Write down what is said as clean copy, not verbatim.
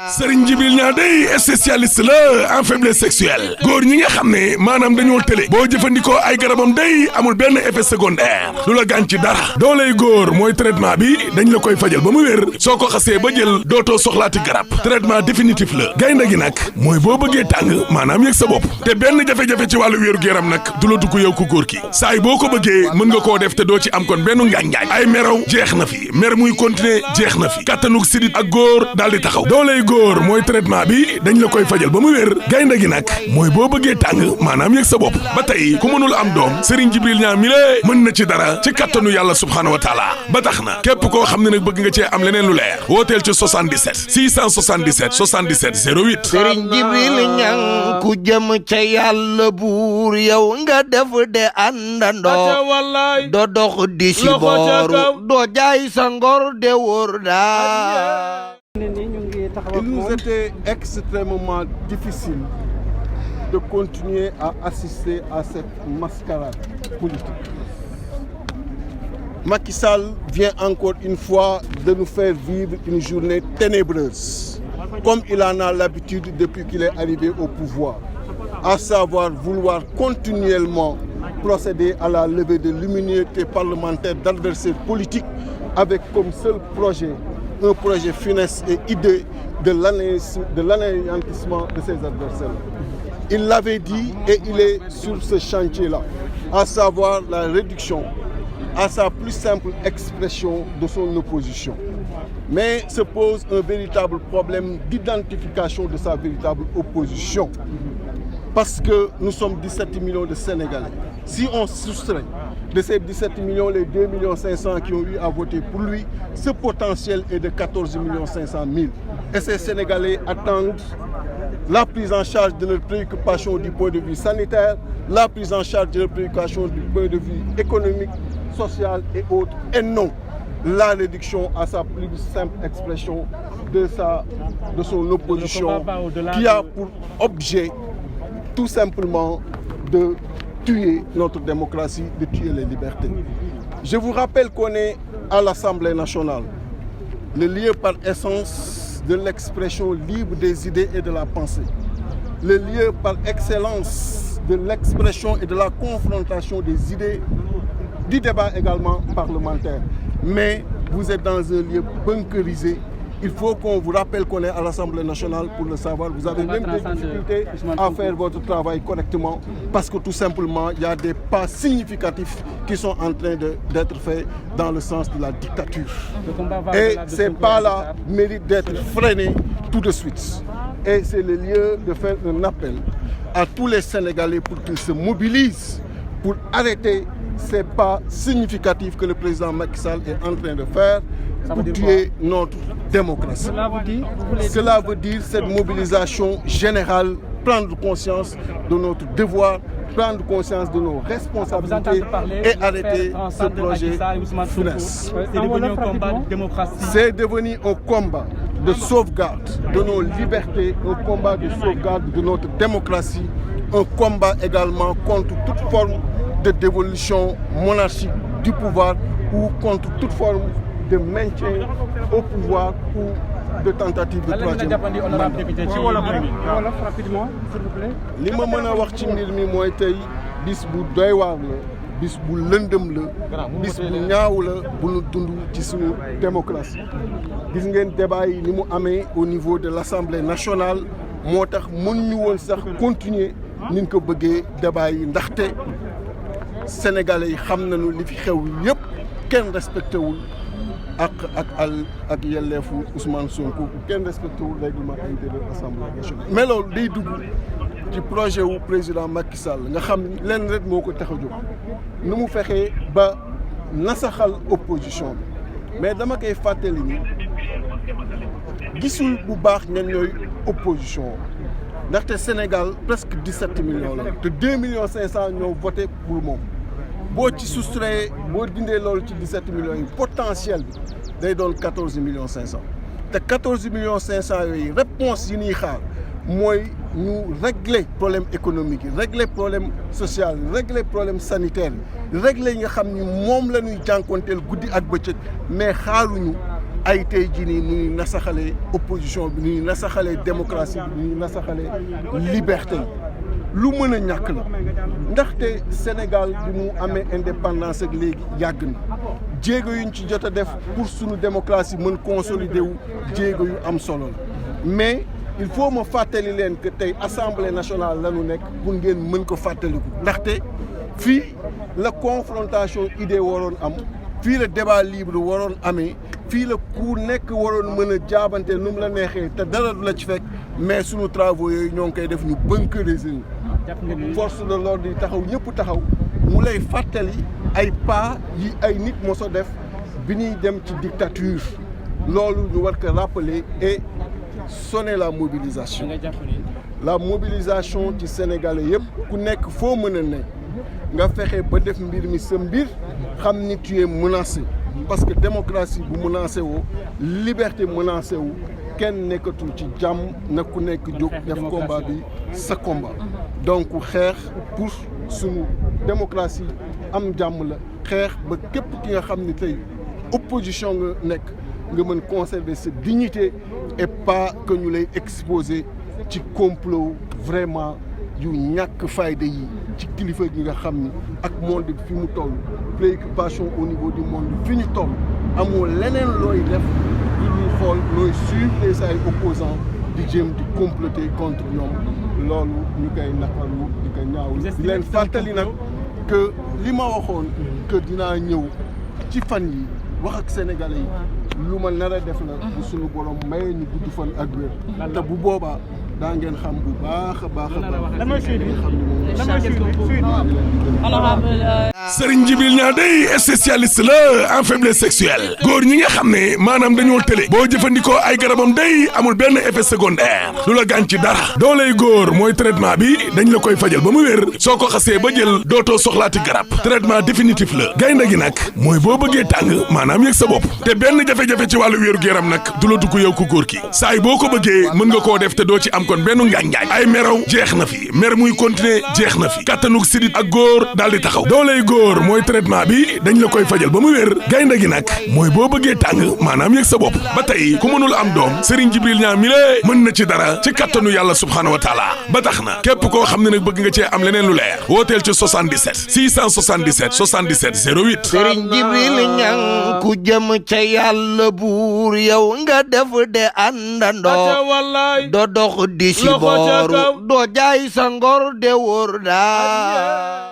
Serigne Djibril Niang day spécialiste la en faiblesse sexuelle góor ñi nga xam ne maanaam dañoo tële boo jëfandikoo ay garabam day amul benn effet secondaire lu la gaañ ci dara dooley góor mooy traitement bi dañ la koy fajal ba mu wér soo ko xasee ba jël dootoo soxlaati garab traitement définitif la gaynde gi nag mooy boo bëggee tàng maanaam yëg sa bopp te benn jafe-jafe ci wàllu wéeru yaram nag du la dugg yow ku góor ki saay boo ko bëggee mën nga koo def te doo ci am kon benn ngaañ-ngaañ ay meraw jeex na fi mer muy continuer jeex na fi kattanug sidit ak góor daal di taxaw dooley góor mooy traitement bi dañ la koy fajal ba mu wér gaynde gi nag mooy boo bëggee tàng maanaam yëg sa bopp ba tey ku mënul am doom Serigne Djibril Niang mi lée mën na ci dara ci kattanu yàlla subhaanahu wa taala ba tax na képp koo xam ne nag bëgg nga cee am leneen lu leer wooteel ci 77 677 77 08 Serigne Djibril Niang ku jëm ca yàlla buur yow nga def de àndandoo doo dox di si booru doo jaay sa ngor de wóor daa. Il nous était extrêmement difficile de continuer à assister à cette mascarade politique. Macky Sall vient encore une fois de nous faire vivre une journée ténébreuse, comme il en a l'habitude depuis qu'il est arrivé au pouvoir, à savoir vouloir continuellement procéder à la levée de l'immunité parlementaire d'adversaires politiques avec comme seul projet un projet funeste et hideux de l'anéantissement de ses adversaires. Il l'avait dit et il est sur ce chantier-là, à savoir la réduction à sa plus simple expression de son opposition. Mais se pose un véritable problème d'identification de sa véritable opposition. Parce que nous sommes 17 millions de Sénégalais. Si on soustrait de ces 17 millions, les 2 500 000 qui ont eu à voter pour lui, ce potentiel est de 14 500 000. Et ces Sénégalais attendent la prise en charge de leurs préoccupations du point de vue sanitaire, la prise en charge de leurs préoccupations du point de vue économique, social et autres, et non la réduction à sa plus simple expression de son opposition qui a pour objet tout simplement de tuer notre démocratie, de tuer les libertés. Je vous rappelle qu'on est à l'Assemblée nationale, le lieu par essence de l'expression libre des idées et de la pensée, le lieu par excellence de l'expression et de la confrontation des idées, du débat également parlementaire. Mais vous êtes dans un lieu bunkerisé. Il faut qu'on vous rappelle qu'on est à l'Assemblée nationale pour le savoir. Vous avez même des difficultés à faire votre travail correctement parce que tout simplement, il y a des pas significatifs qui sont en train d'être faits dans le sens de la dictature. Et ces pas-là méritent d'être freinés tout de suite. Et c'est le lieu de faire un appel à tous les Sénégalais pour qu'ils se mobilisent pour arrêter ces pas significatifs que le président Macky Sall est en train de faire pour tuer notre démocratie. Cela veut dire cette mobilisation générale, prendre conscience de notre devoir, prendre conscience de nos responsabilités et arrêter ce projet funeste. C'est devenu un combat de démocratie. C'est devenu un combat de sauvegarde de nos libertés, un combat de sauvegarde de notre démocratie, un combat également contre toute forme de dévolution monarchique du pouvoir ou contre toute forme de maintien au pouvoir ou de tentative de troisième mandat. li ma mën a wax ci mbir mi mooy tey bis bu doy waar la bis bu lëndëm la bis bu ñaaw la bu nu dund ci suñu démocratie. gis ngeen débat yi ni mu amee au niveau de l'Assemblée nationale moo tax mënuñu woon sax continuer ni ñu ko bëggee débat yi ndaxte Sénégalais yi xam nañu li fi xew yëpp kenn respecté wul ak yelleefu Ousmane Sonko kenn respecté wul règlement intérieur Assemblée nationale. mais loolu day dugg ci projet wu président Macky Sall nga xam lenn rek moo ko tax a jóg nu mu fexee ba nasaxal opposition bi mais dama koy fàttali ni gisul bu baax ñan ñooy opposition ndaxte Sénégal presque 17 millions la te 2 500 000 ñoo voté pour moom. boo ci soustrayé boo dindee loolu ci 17 millions yi potentiel bi day doon 14 500 te 14 500 yooyu réponse yi ñuy xaar mooy ñu régler problème économique yi régler problème social yi régler problème sanitaire yi régler yi nga xam ni moom la ñuy jànkonteel guddi ak bëccëg mais xaaruñu ay tey jii nii ñuy nasaxalee opposition bi ñuy nasaxalee démocratie bi ñuy nasaxalee liberté lu mën a ñàkk la ndaxte Sénégal bi mu amee indépendance ak léegi yàgg na jéego yuñ ci jot a def pour sunu démocratie mën consolider wu jéego yu am solo la mais il faut ma fàttali leen que tey assemblée nationale la ñu nekk pour ngeen mën ko fàttaliku ndaxte fii la confrontation idée waroon am fii la débat libre waroon amee fii la ku nekk waroon mën a jaabante nu mu la neexee te dara du la ci fekk mais sunu travaux yooyu ñoo ngi koy def ñu bunkériser force de l'ordre yi taxaw ñëpp taxaw mu lay fàttali ay pas yi ay nit moso def bi ñuy dem ci dictature loolu ñu war ko rappeler et sonner la mobilisation ci sénégalais yëpp ku nekk foo mën a ne nga fexe ba def mbir mi sa mbir xam ni tu es menacé parce que démocratie bu menacé woo liberté menacé wu kenn nekkatul ci jàmm na ku nekk jóg def combat bi sa combat donc xeex pour sunu démocratie am jàmm la xeex ba képp ki nga xam ni tey opposition nga nekk nga mën conserver sa dignité et pas que ñu lay exposer ci complot vraiment yu ñàkk fayda yi ci kilifa gi nga xam ni ak monde bi fi mu toll préoccupation au niveau du monde fi ñu toll amoo leneen looy def di ñuy xool looy suivre say opposants di jéem di comploter contre ñoom loolu ñu koy naqarlu di ko ñaawlu di leen fàttali nag que li ma waxoon que dinaa ñëw ci fan yi wax ak sénégalais yi lu ma nar a def la bu sunu borom maye ñu gudd fan ak wér te bu boobaa daa ngeen xam bu baax a baax a baax Serigne Djibril Niang day spécialiste la en faiblesse sexuelle góor ñi nga xam ne maanaam dañoo télé boo jëfandikoo ay garabam day amul benn effet secondaire lu la gaañ ci dara dooley góor mooy traitement bi dañ la koy fajal ba mu wér soo ko xasee ba jël dootoo soxlaati garab traitement définitif la gaynde gi nag mooy boo bëggee tàng maanaam yëg sa bopp te benn jafe-jafe ci wàllu wéeru yaram nag du la dugg yow ku góor ki saay boo ko bëggee mën nga koo def te doo ci am kon benn ngaañ-ngaañ ay meraw jeex na fi mer muy continuer jeex na fi kattanug sidit ak góor daal di taxaw dooley góor mooy traitement bi dañ la koy fajal ba mu wér gaynde gi nag mooy boo bëggee tàng maanaam yëg sa bopp ba tey ku mënul am doom Serigne Djibril Niang mi lée mën na ci dara ci kattanu yàlla subhaanahu wa taala ba tax na képp koo xam ne nag bëgg nga cee am leneen lu leer wooteel ci 77 677 77 08 Serigne Djibril Niang ku jëm ca yàlla buur yow nga def de àndandoo do dox di si booru doo jaay sa ngor de wóor daa